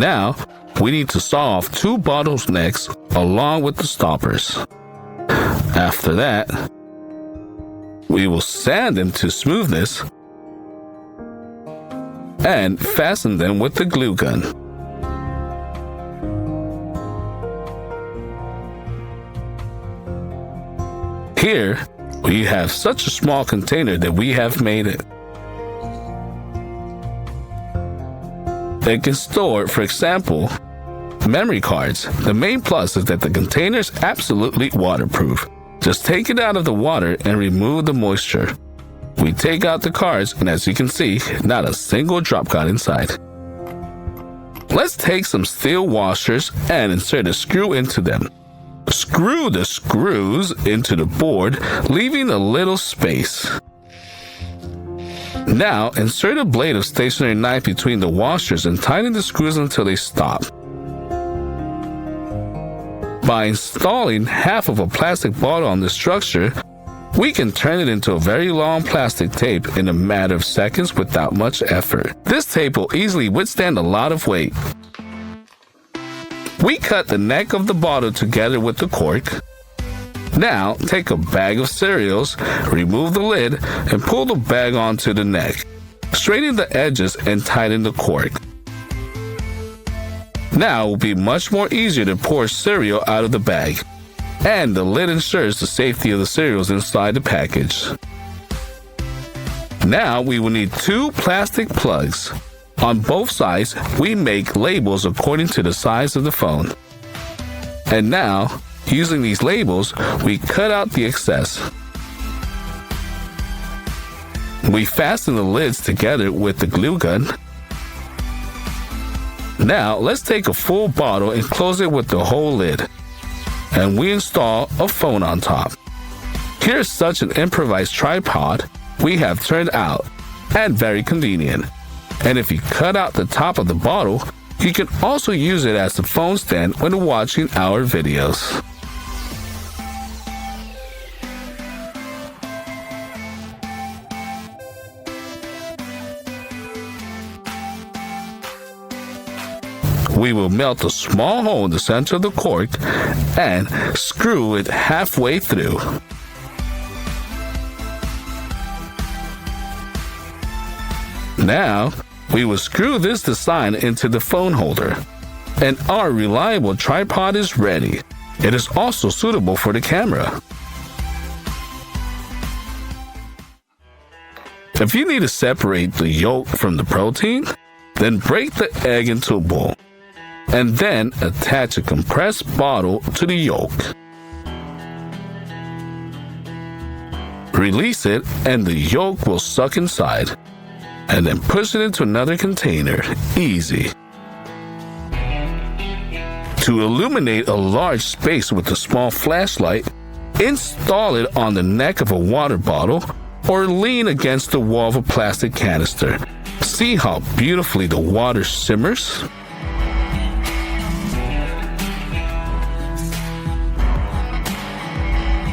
Now, we need to saw off 2 bottles necks along with the stoppers. After that, we will sand them to smoothness and fasten them with the glue gun. Here, we have such a small container that we have made it. It can store, for example, memory cards. The main plus is that the container is absolutely waterproof. Just take it out of the water and remove the moisture. We take out the cards, and as you can see, not a single drop got inside. Let's take some steel washers and insert a screw into them. Screw the screws into the board, leaving a little space. Now, insert a blade of stationary knife between the washers and tighten the screws until they stop. By installing half of a plastic bottle on the structure, we can turn it into a very long plastic tape in a matter of seconds without much effort. This tape will easily withstand a lot of weight. We cut the neck of the bottle together with the cork. Now, take a bag of cereals, remove the lid, and pull the bag onto the neck. Straighten the edges and tighten the cork. Now it will be much more easier to pour cereal out of the bag, and the lid ensures the safety of the cereals inside the package. Now we will need 2 plastic plugs. On both sides, we make labels according to the size of the phone. And now, using these labels, we cut out the excess. We fasten the lids together with the glue gun. Now, let's take a full bottle and close it with the whole lid. And we install a phone on top. Here's such an improvised tripod we have turned out, and very convenient. And if you cut out the top of the bottle, you can also use it as a phone stand when watching our videos. We will melt a small hole in the center of the cork and screw it halfway through. Now, we will screw this design into the phone holder, and our reliable tripod is ready. It is also suitable for the camera. If you need to separate the yolk from the protein, then break the egg into a bowl, and then attach a compressed bottle to the yolk. Release it, and the yolk will suck inside. And then push it into another container. Easy. To illuminate a large space with a small flashlight, install it on the neck of a water bottle or lean against the wall of a plastic canister. See how beautifully the water simmers?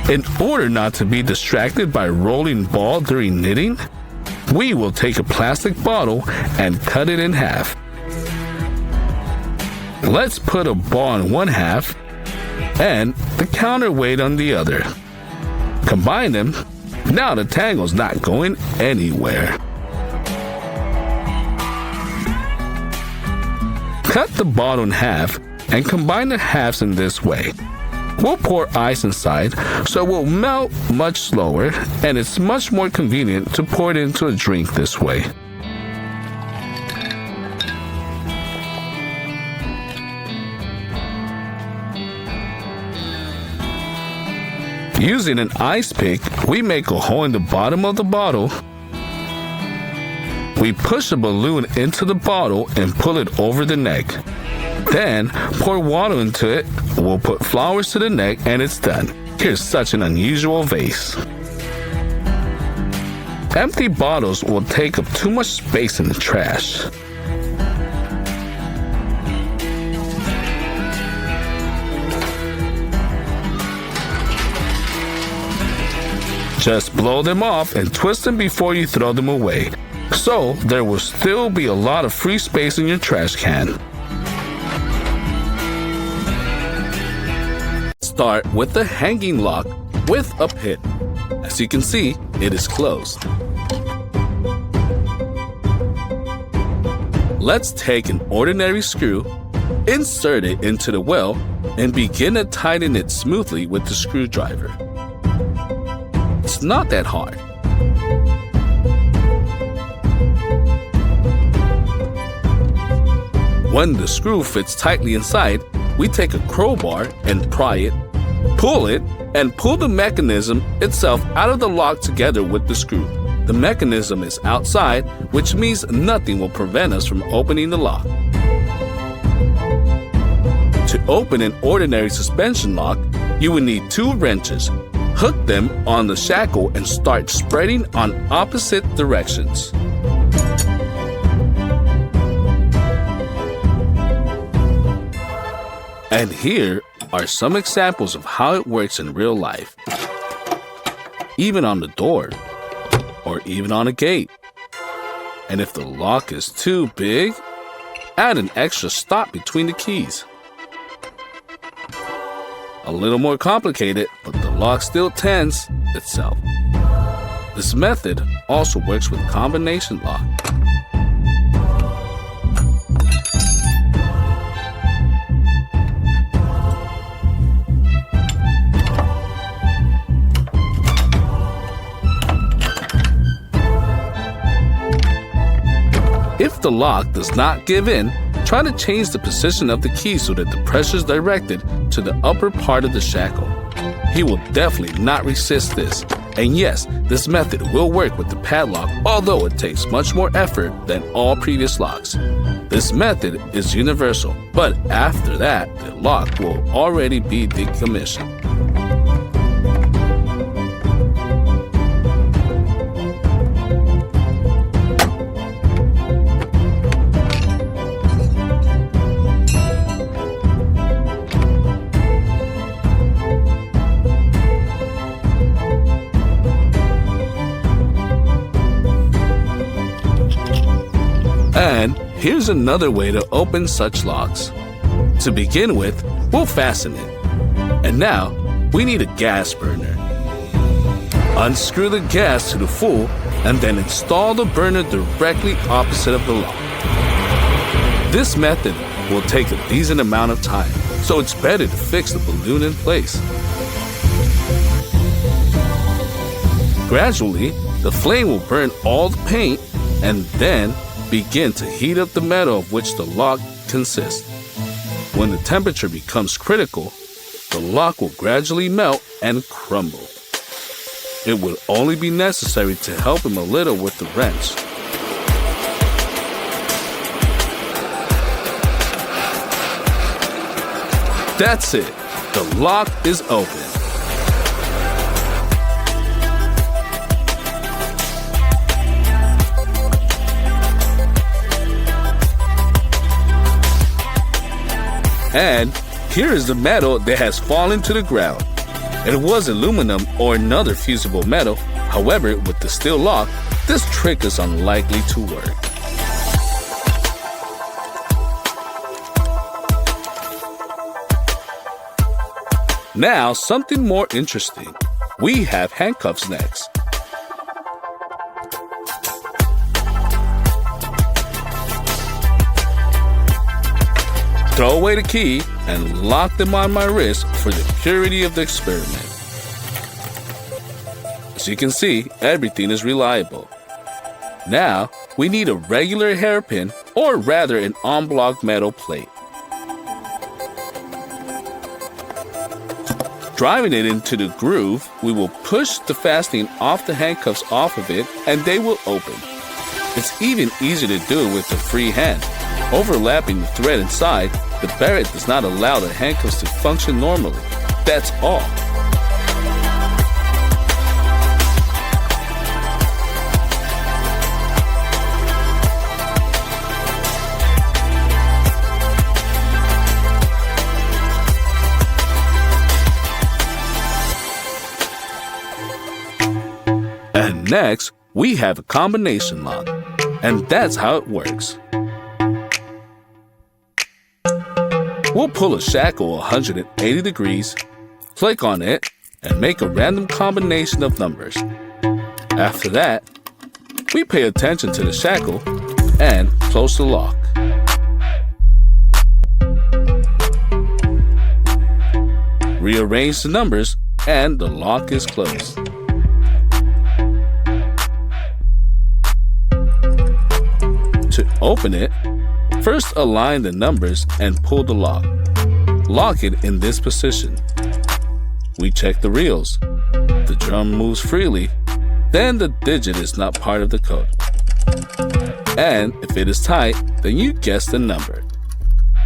In order not to be distracted by a rolling ball during knitting, we will take a plastic bottle and cut it in half. Let's put a ball on one half and the counterweight on the other. Combine them. Now the tangle's not going anywhere. Cut the bottle in half and combine the halves in this way. We'll pour ice inside, so it will melt much slower, and it's much more convenient to pour it into a drink this way. Using an ice pick, we make a hole in the bottom of the bottle. We push a balloon into the bottle and pull it over the neck. Then, pour water into it. We'll put flowers to the neck, and it's done. Here's such an unusual vase. Empty bottles will take up too much space in the trash. Just blow them off and twist them before you throw them away. So, there will still be a lot of free space in your trash can. start with the hanging lock with a pin. As you can see, it is closed. Let's take an ordinary screw, insert it into the well, and begin to tighten it smoothly with the screwdriver. It's not that hard. When the screw fits tightly inside, we take a crowbar and pry it, pull it, and pull the mechanism itself out of the lock together with the screw. The mechanism is outside, which means nothing will prevent us from opening the lock. To open an ordinary suspension lock, you will need 2 wrenches. Hook them on the shackle and start spreading on opposite directions. And here are some examples of how it works in real life. Even on the door, or even on a gate. And if the lock is too big, add an extra stop between the keys. A little more complicated, but the lock still tends itself. This method also works with combination lock. If the lock does not give in, try to change the position of the key so that the pressure is directed to the upper part of the shackle. He will definitely not resist this. And yes, this method will work with the padlock, although it takes much more effort than all previous locks. This method is universal, but after that, the lock will already be decommissioned. And here's another way to open such locks. To begin with, we'll fasten it. And now, we need a gas burner. Unscrew the gas to the full and then install the burner directly opposite of the lock. This method will take a decent amount of time, so it's better to fix the balloon in place. Gradually, the flame will burn all the paint and then begin to heat up the metal of which the lock consists. When the temperature becomes critical, the lock will gradually melt and crumble. It would only be necessary to help him a little with the wrench. That's it. The lock is open. And here is the metal that has fallen to the ground. It was aluminum or another fusible metal. However, with the steel lock, this trick is unlikely to work. Now, something more interesting. We have handcuffs next. Throw away the key and lock them on my wrist for the purity of the experiment. As you can see, everything is reliable. Now, we need a regular hairpin, or rather an en-bloc metal plate. Driving it into the groove, we will push the fastening off the handcuffs off of it and they will open. It's even easier to do it with a free hand. Overlapping the thread inside, the barrette does not allow the handcuffs to function normally. That's all. And next, we have a combination lock. And that's how it works. We'll pull a shackle 180 degrees, Click on it and make a random combination of numbers. After that, we pay attention to the shackle and close the lock. Rearrange the numbers and the lock is closed. To open it, first align the numbers and pull the lock. Lock it in this position. We check the reels. The drum moves freely, then the digit is not part of the code. And if it is tight, then you guess the number.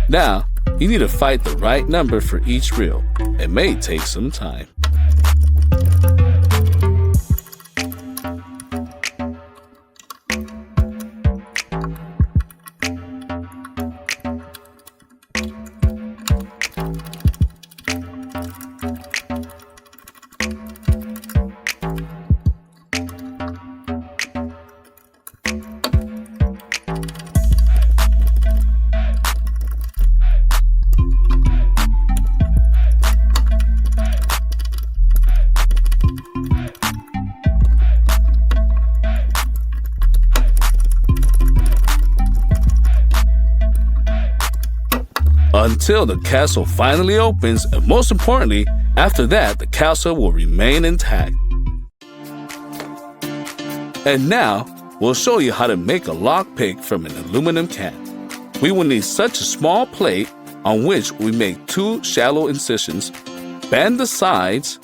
Now, you need to find the right number for each reel. It may take some time. Until the castle finally opens, and most importantly, after that, the castle will remain intact. And now, we'll show you how to make a lockpick from an aluminum can. We will need such a small plate on which we make 2 shallow incisions, bend the sides,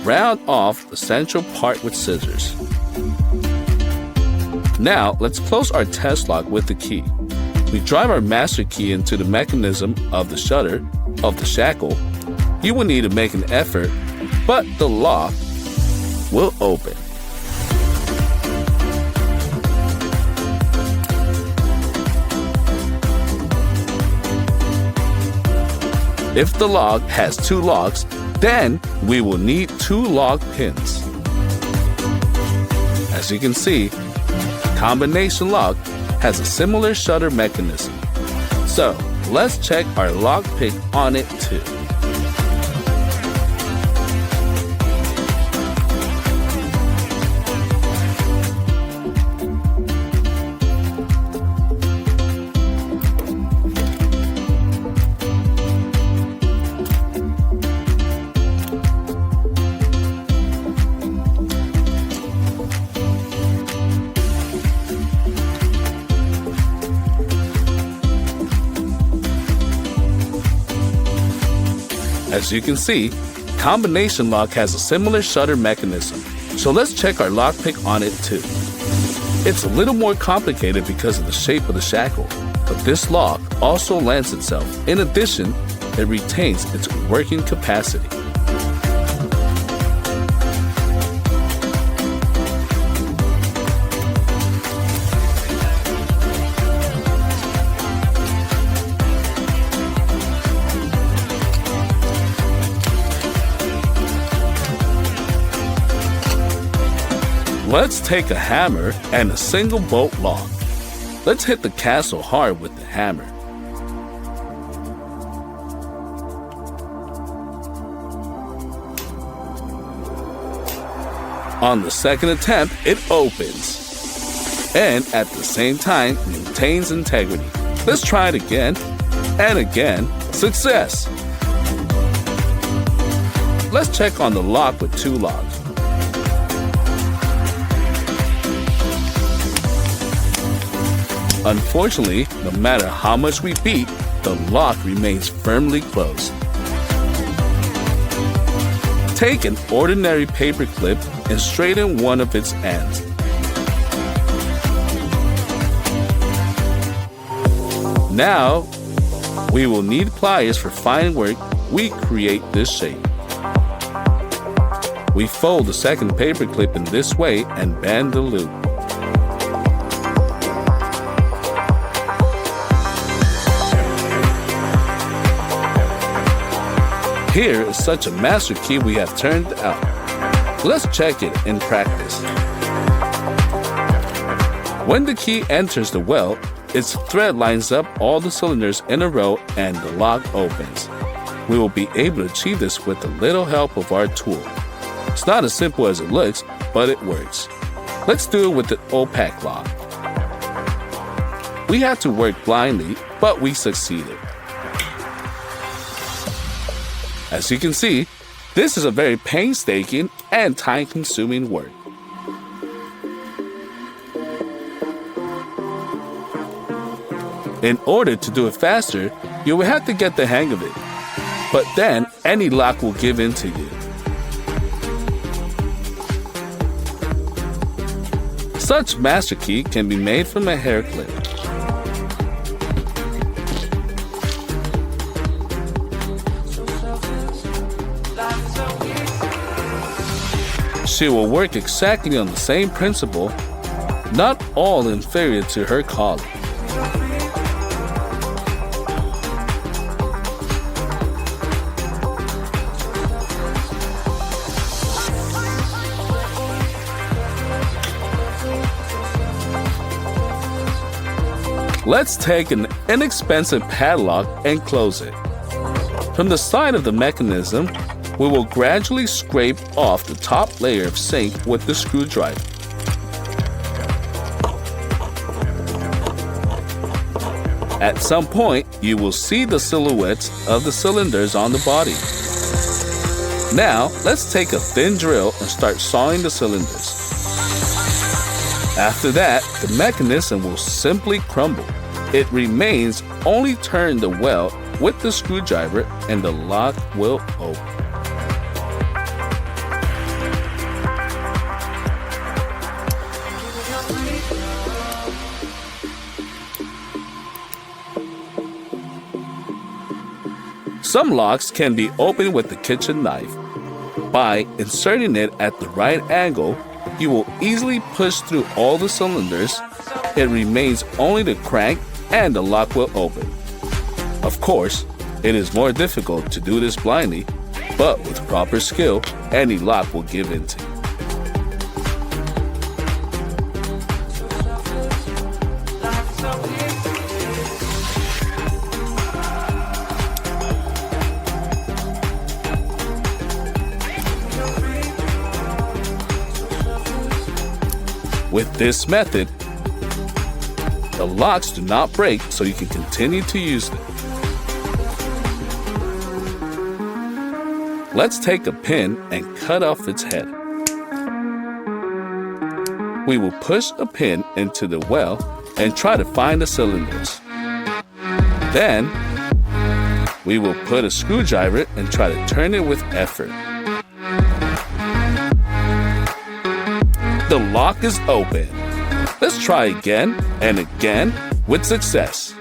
round off the central part with scissors. Now, let's close our test lock with the key. We drive our master key into the mechanism of the shutter of the shackle. You will need to make an effort, but the lock will open. If the lock has 2 locks, then we will need 2 lock pins. As you can see, combination lock has a similar shutter mechanism. So, let's check our lockpick on it too. As you can see, combination lock has a similar shutter mechanism, so let's check our lockpick on it too. It's a little more complicated because of the shape of the shackle, but this lock also lends itself. In addition, it retains its working capacity. Let's take a hammer and a single bolt lock. Let's hit the castle hard with the hammer. On the second attempt, it opens, and at the same time maintains integrity. Let's try it again, and again. Success! Let's check on the lock with 2 locks. Unfortunately, no matter how much we beat, the lock remains firmly closed. Take an ordinary paper clip and straighten one of its ends. Now, we will need pliers for fine work. We create this shape. We fold the second paper clip in this way and bend the loop. Here is such a master key we have turned out. Let's check it in practice. When the key enters the well, its thread lines up all the cylinders in a row and the lock opens. We will be able to achieve this with a little help of our tool. It's not as simple as it looks, but it works. Let's do it with the opaque lock. We had to work blindly, but we succeeded. As you can see, this is a very painstaking and time-consuming work. In order to do it faster, you will have to get the hang of it. But then, any lock will give in to you. Such master key can be made from a hair clip. She will work exactly on the same principle, not all inferior to her colleague. Let's take an inexpensive padlock and close it. From the side of the mechanism, we will gradually scrape off the top layer of zinc with the screwdriver. At some point, you will see the silhouettes of the cylinders on the body. Now, let's take a thin drill and start sawing the cylinders. After that, the mechanism will simply crumble. It remains only turn the weld with the screwdriver and the lock will open. Some locks can be opened with the kitchen knife. By inserting it at the right angle, you will easily push through all the cylinders. It remains only the crank and the lock will open. Of course, it is more difficult to do this blindly, but with proper skill, any lock will give in to you. With this method, the locks do not break, so you can continue to use them. Let's take a pin and cut off its head. We will push a pin into the well and try to find the cylinders. Then, we will put a screwdriver and try to turn it with effort. The lock is open. Let's try again and again with success.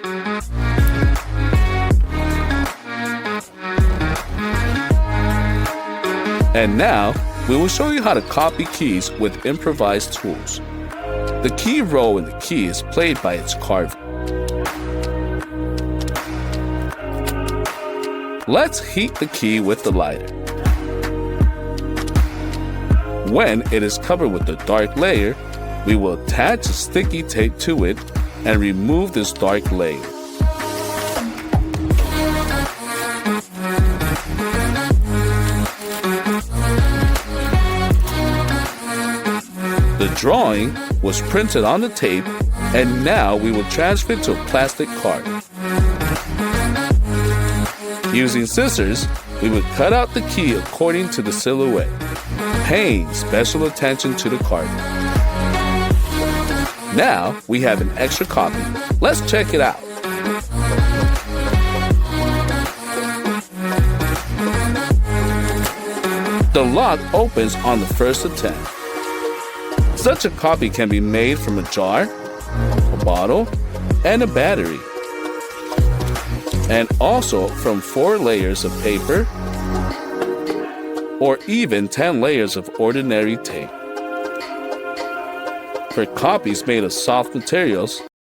And now, we will show you how to copy keys with improvised tools. The key role in the key is played by its carving. Let's heat the key with the lighter. When it is covered with a dark layer, we will attach a sticky tape to it and remove this dark layer. The drawing was printed on the tape, and now we will transfer it to a plastic card. Using scissors, we will cut out the key according to the silhouette, paying special attention to the card. Now we have an extra copy. Let's check it out. The lock opens on the first attempt. Such a copy can be made from a jar, a bottle, and a battery, and also from 4 layers of paper or even 10 layers of ordinary tape. For copies made of soft materials,